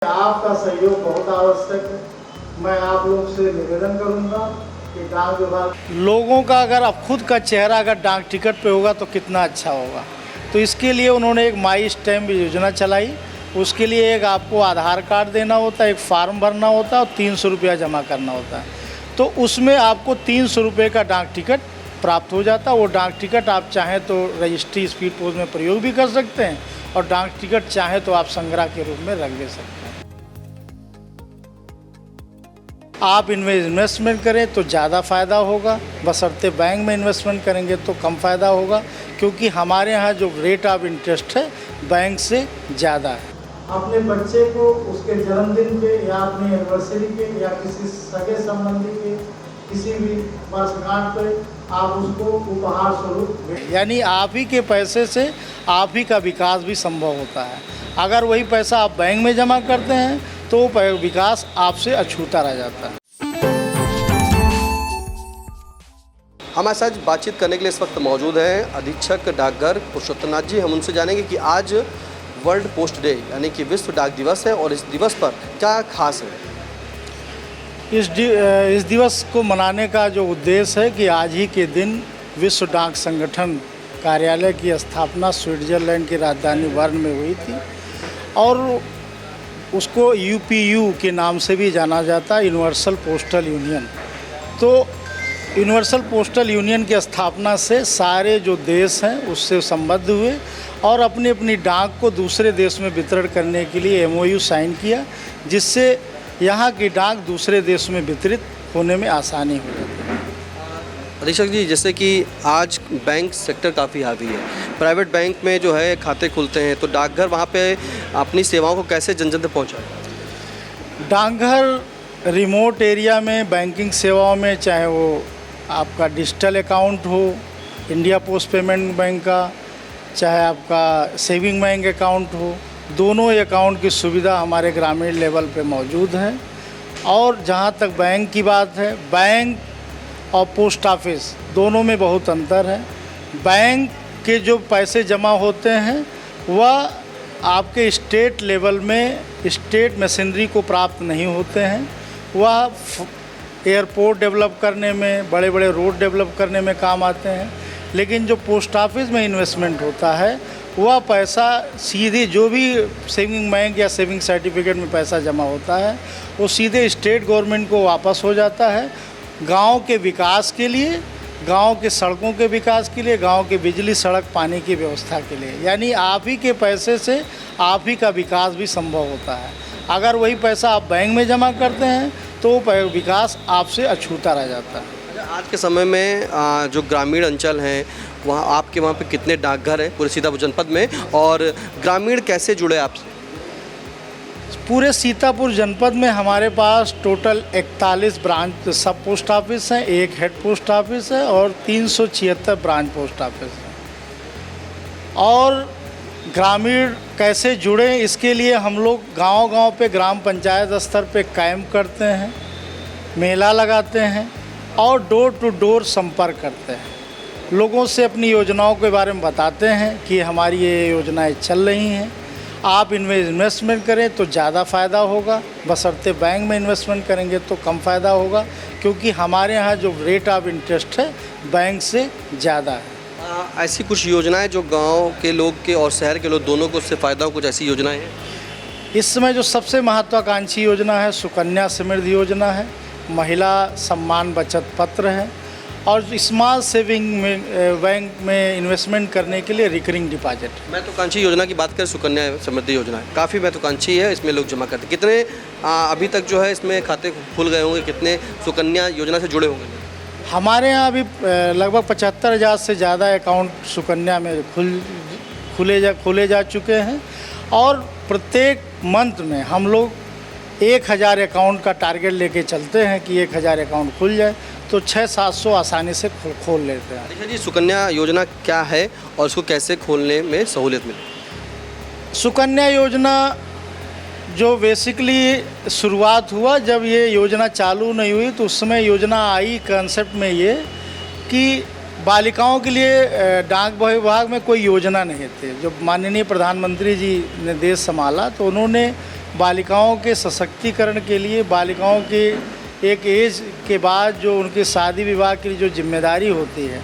आपका सहयोग बहुत आवश्यक है। मैं आप लोग से निवेदन करूंगा कि डाक विभाग लोगों का अगर अब खुद का चेहरा अगर डाक टिकट पे होगा तो कितना अच्छा होगा। तो इसके लिए उन्होंने एक माई स्टैम्प योजना चलाई। उसके लिए एक आपको आधार कार्ड देना होता है, एक फार्म भरना होता है और 300 रुपया जमा करना होता है। तो उसमें आपको 300 रुपये का डाक टिकट प्राप्त हो जाता है। वो डाक टिकट आप चाहें तो रजिस्ट्री स्पीड पोस्ट में प्रयोग भी कर सकते हैं और डाक टिकट चाहें तो आप संग्रह के रूप में रख ले सकते हैं। आप इनमें इन्वेस्टमेंट करें तो ज़्यादा फ़ायदा होगा, बशर्ते बैंक में इन्वेस्टमेंट करेंगे तो कम फ़ायदा होगा, क्योंकि हमारे यहाँ जो रेट ऑफ इंटरेस्ट है बैंक से ज़्यादा है। अपने बच्चे को उसके जन्मदिन पे या अपनी एनिवर्सरी पे या किसी सगे संबंधी के किसी भी वर्षगांठ पे आप उसको उपहार स्वरूप यानी आप ही के पैसे से आप ही का विकास भी संभव होता है। अगर वही पैसा आप बैंक में जमा करते हैं तो विकास आपसे अछूता रह जाता है। हमारे साथ बातचीत करने के लिए इस वक्त मौजूद हैं अधीक्षक डाकघर पुरुषोत्तम नाथ जी। हम उनसे जानेंगे कि आज वर्ल्ड पोस्ट डे यानी कि विश्व डाक दिवस है और इस दिवस पर क्या खास है। इस दिवस को मनाने का जो उद्देश्य है कि आज ही के दिन विश्व डाक संगठन कार्यालय की स्थापना स्विट्ज़रलैंड की राजधानी बर्न में हुई थी और उसको यूपीयू के नाम से भी जाना जाता है, यूनिवर्सल पोस्टल यूनियन। तो यूनिवर्सल पोस्टल यूनियन की स्थापना से सारे जो देश हैं उससे संबद्ध हुए और अपनी अपनी डाक को दूसरे देश में वितरण करने के लिए एमओयू साइन किया, जिससे यहाँ की डाक दूसरे देश में वितरित होने में आसानी हो जाती है। अधीक्षक जी, जैसे कि आज बैंक सेक्टर काफ़ी हावी है, प्राइवेट बैंक में जो है खाते खुलते हैं, तो डाकघर वहाँ पे अपनी सेवाओं को कैसे जन जन तक पहुँचाए। डाकघर रिमोट एरिया में बैंकिंग सेवाओं में, चाहे वो आपका डिजिटल अकाउंट हो इंडिया पोस्ट पेमेंट बैंक का, चाहे आपका सेविंग बैंक अकाउंट हो, दोनों अकाउंट की सुविधा हमारे ग्रामीण लेवल पे मौजूद है। और जहाँ तक बैंक की बात है, बैंक और पोस्ट ऑफिस दोनों में बहुत अंतर है। बैंक के जो पैसे जमा होते हैं वह आपके स्टेट लेवल में स्टेट मशीनरी को प्राप्त नहीं होते हैं। वह एयरपोर्ट डेवलप करने में, बड़े बड़े रोड डेवलप करने में काम आते हैं। लेकिन जो पोस्ट ऑफिस में इन्वेस्टमेंट होता है वह पैसा सीधे जो भी सेविंग बैंक या सेविंग सर्टिफिकेट में पैसा जमा होता है वो सीधे स्टेट गवर्नमेंट को वापस हो जाता है, गांव के विकास के लिए, गांव के सड़कों के विकास के लिए, गांव के बिजली सड़क पानी की व्यवस्था के लिए। यानी आप ही के पैसे से आप ही का विकास भी संभव होता है। अगर वही पैसा आप बैंक में जमा करते हैं तो विकास आपसे अछूता रह जाता है। आज के समय में जो ग्रामीण अंचल हैं वहाँ आपके वहाँ पे कितने डाकघर हैं पूरे सीतापुर जनपद में, और ग्रामीण कैसे जुड़े आपसे। पूरे सीतापुर जनपद में हमारे पास टोटल 41 ब्रांच सब पोस्ट ऑफिस हैं, एक हेड पोस्ट ऑफिस है और 376 ब्रांच पोस्ट ऑफिस हैं। और ग्रामीण कैसे जुड़े, इसके लिए हम लोग गांव-गांव पे ग्राम पंचायत स्तर पे कैंप करते हैं, मेला लगाते हैं और डोर टू डोर संपर्क करते हैं। लोगों से अपनी योजनाओं के बारे में बताते हैं कि हमारी ये योजनाएं चल रही हैं, आप इनमें इन्वेस्टमेंट करें तो ज़्यादा फ़ायदा होगा, बशर्ते बैंक में इन्वेस्टमेंट करेंगे तो कम फ़ायदा होगा, क्योंकि हमारे यहाँ जो रेट ऑफ इंटरेस्ट है बैंक से ज़्यादा है। ऐसी कुछ योजनाएं जो गांव के लोग के और शहर के लोग दोनों को उससे फ़ायदा हो, कुछ ऐसी योजनाएं हैं। इस समय जो सबसे महत्वाकांक्षी योजना है सुकन्या समृद्धि योजना है, महिला सम्मान बचत पत्र है और स्मॉल सेविंग में बैंक में इन्वेस्टमेंट करने के लिए रिकरिंग डिपॉजिट। महत्वाकांक्षी योजना की बात करें, सुकन्या समृद्धि योजना है, काफ़ी महत्वाकांक्षी है, इसमें लोग जमा करते। कितने अभी तक जो है इसमें खाते खुल गए होंगे, कितने सुकन्या योजना से जुड़े होंगे। हमारे यहाँ अभी लगभग 75,000 से ज़्यादा अकाउंट सुकन्या में खुले जा चुके हैं और प्रत्येक मंथ में हम लोग 1000 अकाउंट का टारगेट लेके चलते हैं कि 1000 अकाउंट खुल जाए, तो 600-700 आसानी से खोल लेते हैं। देखिए जी, सुकन्या योजना क्या है और उसको कैसे खोलने में सहूलियत मिली। सुकन्या योजना जो बेसिकली शुरुआत हुआ, जब ये योजना चालू नहीं हुई तो उस समय योजना आई कंसेप्ट में ये कि बालिकाओं के लिए डाक विभाग में कोई योजना नहीं थी। जब माननीय प्रधानमंत्री जी ने देश संभाला तो उन्होंने बालिकाओं के सशक्तिकरण के लिए, बालिकाओं के एक एज के बाद जो उनके शादी विवाह की जो जिम्मेदारी होती है,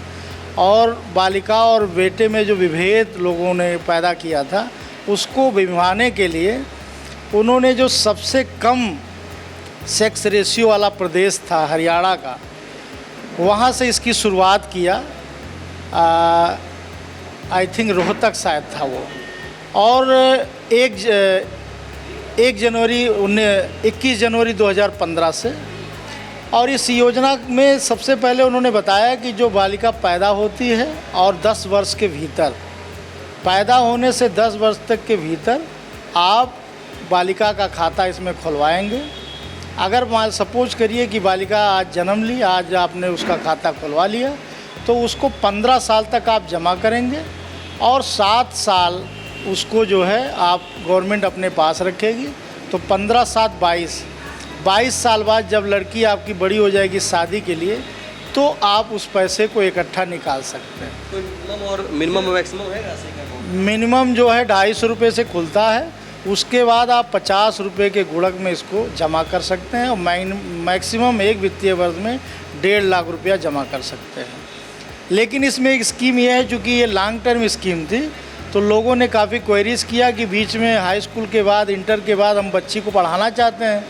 और बालिका और बेटे में जो विभेद लोगों ने पैदा किया था, उसको निभाने के लिए उन्होंने जो सबसे कम सेक्स रेशियो वाला प्रदेश था हरियाणा का, वहाँ से इसकी शुरुआत किया। आई थिंक रोहतक शायद था वो, और 21 जनवरी 2015 से। और इस योजना में सबसे पहले उन्होंने बताया कि जो बालिका पैदा होती है और 10 वर्ष के भीतर, पैदा होने से 10 वर्ष तक के भीतर आप बालिका का खाता इसमें खुलवाएंगे। अगर मान सपोज करिए कि बालिका आज जन्म ली, आज आपने उसका खाता खुलवा लिया, तो उसको 15 साल तक आप जमा करेंगे और 7 साल उसको जो है आप गवर्नमेंट अपने पास रखेगी। तो 15 7 22 साल बाद जब लड़की आपकी बड़ी हो जाएगी शादी के लिए, तो आप उस पैसे को इकट्ठा निकाल सकते हैं। कोई मिनिमम और मैक्सिमम है ऐसे क्या? मिनिमम जो है 250 रुपये से खुलता है, उसके बाद आप 50 रुपये के गुणक में इसको जमा कर सकते हैं, और मैक्सिमम एक वित्तीय वर्ष में 1.5 लाख रुपया जमा कर सकते हैं। लेकिन इसमें एक स्कीम यह है, चूँकि ये लॉन्ग टर्म स्कीम थी, तो लोगों ने काफ़ी क्वेरीज किया कि बीच में हाई स्कूल के बाद, इंटर के बाद हम बच्ची को पढ़ाना चाहते हैं,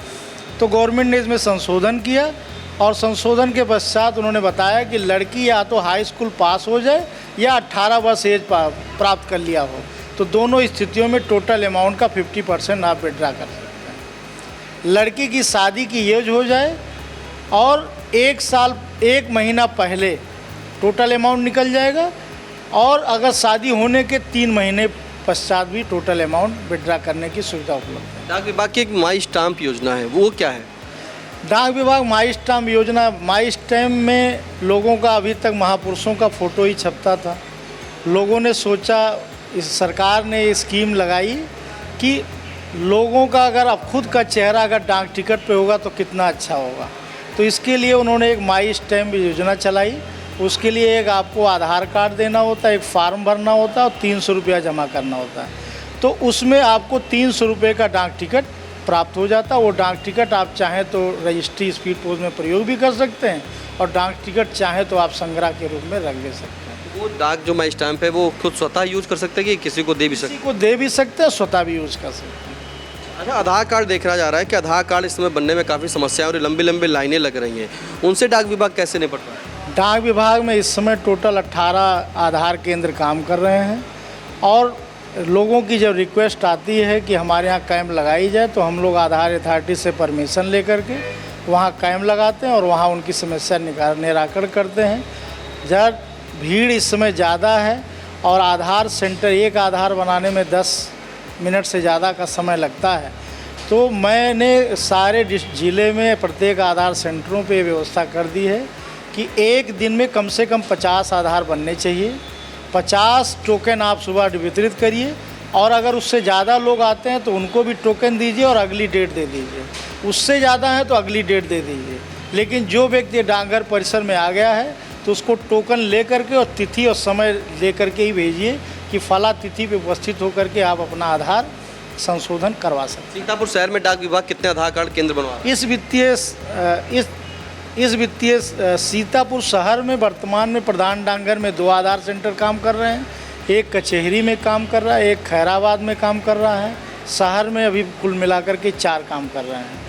तो गवर्नमेंट ने इसमें संशोधन किया, और संशोधन के पश्चात उन्होंने बताया कि लड़की या तो हाई स्कूल पास हो जाए या 18 वर्ष एज प्राप्त कर लिया हो, तो दोनों स्थितियों में टोटल अमाउंट का 50% आप विड्रा कर सकते हैं। लड़की की शादी की एज हो जाए और 1 महीना पहले टोटल अमाउंट निकल जाएगा, और अगर शादी होने के 3 महीने पश्चात भी टोटल अमाउंट विड्रा करने की सुविधा उपलब्ध है। डाक विभाग की एक माई स्टाम्प योजना है, वो क्या है? डाक विभाग माई स्टाम्प योजना, माई स्टैम्प में लोगों का अभी तक महापुरुषों का फ़ोटो ही छपता था। लोगों ने सोचा, इस सरकार ने ये स्कीम लगाई कि लोगों का अगर अब खुद का चेहरा अगर डाक टिकट पे होगा तो कितना अच्छा होगा। तो इसके लिए उन्होंने एक माई स्टैम्प योजना चलाई। उसके लिए एक आपको आधार कार्ड देना होता है, एक फार्म भरना होता है और 300 रुपया जमा करना होता है। तो उसमें आपको 300 रुपये का डाक टिकट प्राप्त हो जाता है। वो डाक टिकट आप चाहें तो रजिस्ट्री स्पीड पोस्ट में प्रयोग भी कर सकते हैं, और डाक टिकट चाहें तो आप संग्रह के रूप में रख ले सकते हैं। वो डाक जो माई स्टैम्प है वो खुद स्वतः यूज़ कर सकते हैं कि किसी को दे भी सकते हैं? किसी को दे भी सकते हैं, स्वतः भी यूज़ कर सकते हैं। अच्छा, आधार कार्ड देखा जा रहा है कि आधार कार्ड इस समय बनने में काफ़ी समस्या और लंबी लंबी लाइनें लग रही हैं, उनसे डाक विभाग कैसे निपट रहा है? डाक विभाग में इस समय टोटल 18 आधार केंद्र काम कर रहे हैं, और लोगों की जब रिक्वेस्ट आती है कि हमारे यहाँ कैंप लगाई जाए, तो हम लोग आधार अथॉरिटी से परमिशन लेकर के वहाँ कैंप लगाते हैं और वहाँ उनकी समस्या निराकरण करते हैं। जब भीड़ इस समय ज़्यादा है और आधार सेंटर, एक आधार बनाने में 10 मिनट से ज़्यादा का समय लगता है, तो मैंने सारे ज़िले में प्रत्येक आधार सेंटरों पे व्यवस्था कर दी है कि एक दिन में कम से कम 50 आधार बनने चाहिए। 50 टोकन आप सुबह वितरित करिए, और अगर उससे ज़्यादा लोग आते हैं तो उनको भी टोकन दीजिए और अगली डेट दे दीजिए। उससे ज़्यादा है तो अगली डेट दे दीजिए। लेकिन जो व्यक्ति डाकघर परिसर में आ गया है तो उसको टोकन ले करके और तिथि और समय ले करके ही भेजिए कि फला तिथि पे उपस्थित होकर के आप अपना आधार संशोधन करवा सकते हैं। सीतापुर शहर में डाक विभाग कितने आधार कार्ड केंद्र बनवा रहा है? इस वित्तीय सीतापुर शहर में वर्तमान में प्रधान डाकघर में 2 आधार सेंटर काम कर रहे हैं, एक कचहरी में काम कर रहा है, एक खैराबाद में काम कर रहा है। शहर में अभी कुल मिलाकर के 4 काम कर रहे हैं,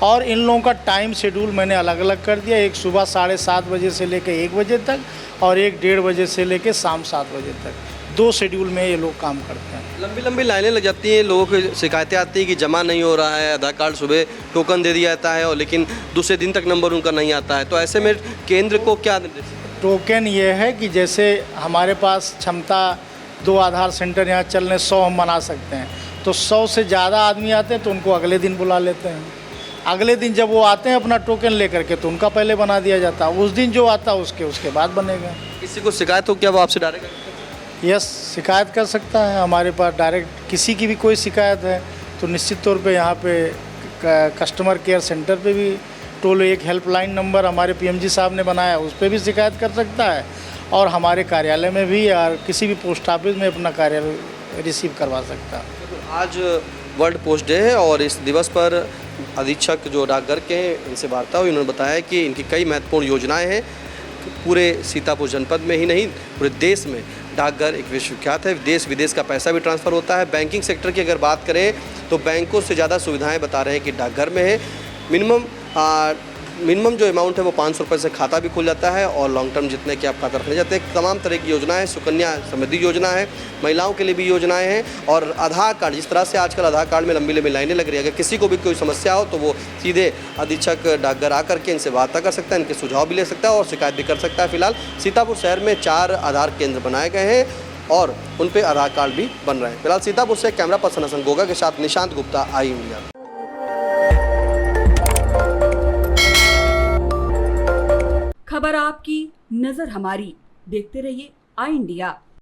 और इन लोगों का टाइम शेड्यूल मैंने अलग अलग कर दिया। एक सुबह 7:30 बजे से लेकर 1 बजे तक, और एक 1:30 बजे से लेकर शाम 7 बजे तक, 2 शेड्यूल में ये लोग काम करते हैं। लंबी लंबी लाइनें लग जाती हैं, लोगों की शिकायतें आती हैं कि जमा नहीं हो रहा है, आधार कार्ड सुबह टोकन दे दिया जाता है और लेकिन दूसरे दिन तक नंबर उनका नहीं आता है। तो ऐसे में केंद्र को क्या निर्देश? टोकन ये है कि जैसे हमारे पास क्षमता 2 आधार सेंटर यहाँ चलने 100 हम बना सकते हैं, तो 100 से ज़्यादा आदमी आते हैं तो उनको अगले दिन बुला लेते हैं। अगले दिन जब वो आते हैं अपना टोकन लेकर के, तो उनका पहले बना दिया जाता है। उस दिन जो आता है उसके बाद बनेगा। किसी को शिकायत हो क्या वो आपसे डायरेक्ट? यस, शिकायत कर सकता है। हमारे पास डायरेक्ट किसी की भी कोई शिकायत है तो निश्चित तौर पे यहाँ पे कस्टमर केयर सेंटर पे भी टोल एक हेल्पलाइन नंबर हमारे पीएमजी साहब ने बनाया, उस पर भी शिकायत कर सकता है, और हमारे कार्यालय में भी या किसी भी पोस्ट ऑफिस में अपना कार्यालय रिसीव करवा सकता है। आज वर्ल्ड पोस्ट डे है और इस दिवस पर अधीक्षक जो डाकघर के हैं इनसे वार्ता हुई। उन्होंने बताया कि इनकी कई महत्वपूर्ण योजनाएं हैं। पूरे सीतापुर जनपद में ही नहीं पूरे देश में डाकघर एक विश्वविख्यात है। देश विदेश का पैसा भी ट्रांसफ़र होता है। बैंकिंग सेक्टर की अगर बात करें तो बैंकों से ज़्यादा सुविधाएं बता रहे हैं कि डाकघर में है। मिनिमम जो अमाउंट है वो 500 रुपये से खाता भी खुल जाता है और लॉन्ग टर्म जितने के आप खाता रखने जाते हैं। तमाम तरह की योजनाएं हैं। सुकन्या समृद्धि योजना है, महिलाओं के लिए भी योजनाएं हैं और आधार कार्ड, जिस तरह से आजकल आधार कार्ड में लंबी लंबी लाइनें लग रही है, अगर किसी को भी कोई समस्या हो तो वो सीधे अधीक्षक डाकघर आकर के इनसे वार्ता कर सकता है, इनके सुझाव भी ले सकता है और शिकायत भी कर सकता है। फिलहाल सीतापुर शहर में 4 आधार केंद्र बनाए गए हैं और उन पर आधार कार्ड भी बन रहे हैं। फिलहाल सीतापुर से कैमरा पर्सन हसन गोगा के साथ निशांत गुप्ता, आई इंडिया। खबर आपकी, नजर हमारी। देखते रहिए आई इंडिया।